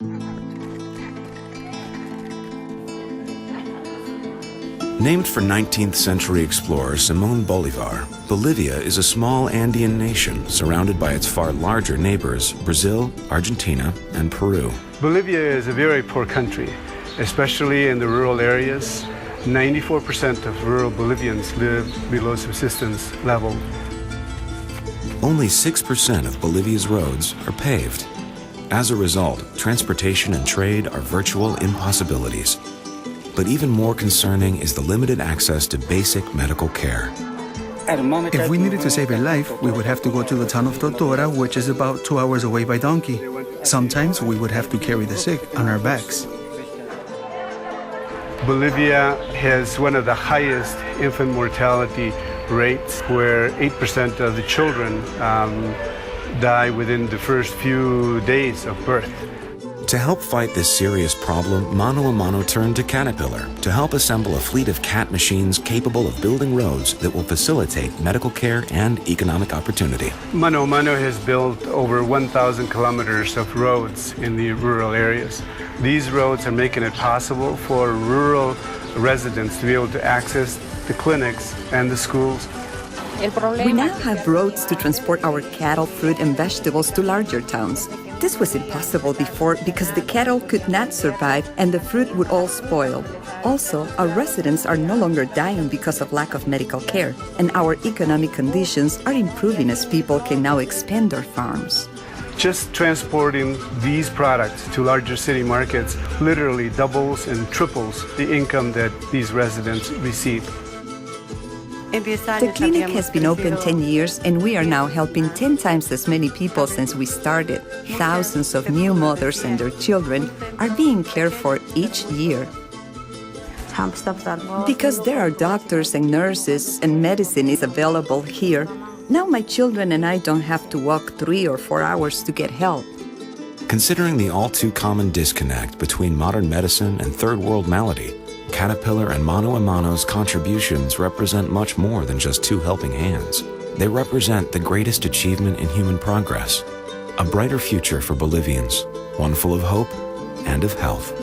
Named for 19th century explorer Simón Bolívar, Bolivia is a small Andean nation surrounded by its far larger neighbors, Brazil, Argentina, and Peru. Bolivia is a very poor country, especially in the rural areas. 94% of rural Bolivians live below subsistence level. Only 6% of Bolivia's roads are paved. As a result, transportation and trade are virtual impossibilities. But even more concerning is the limited access to basic medical care. If we needed to save a life, we would have to go to the town of Totora, which is about 2 hours away by donkey. Sometimes we would have to carry the sick on our backs. Bolivia has one of the highest infant mortality rates, where 8% of the children die within the first few days of birth. To help fight this serious problem, Mano turned to Caterpillar to help assemble a fleet of CAT machines capable of building roads that will facilitate medical care and economic opportunity. Mano has built over 1,000 kilometers of roads in the rural areas. These roads are making it possible for rural residents to be able to access the clinics and the schools. We now have roads to transport our cattle, fruit, and vegetables to larger towns. This was impossible before because the cattle could not survive and the fruit would all spoil. Also, our residents are no longer dying because of lack of medical care, and our economic conditions are improving as people can now expand their farms. Just transporting these products to larger city markets literally doubles and triples the income that these residents receive. The clinic has been open 10 years, and we are now helping 10 times as many people since we started. Thousands of new mothers and their children are being cared for each year. Because there are doctors and nurses and medicine is available here, now my children and I don't have to walk 3 or 4 hours to get help. Considering the all-too-common disconnect between modern medicine and third-world malady, Caterpillar and Mano's contributions represent much more than just 2 helping hands. They represent the greatest achievement in human progress, a brighter future for Bolivians, one full of hope and of health.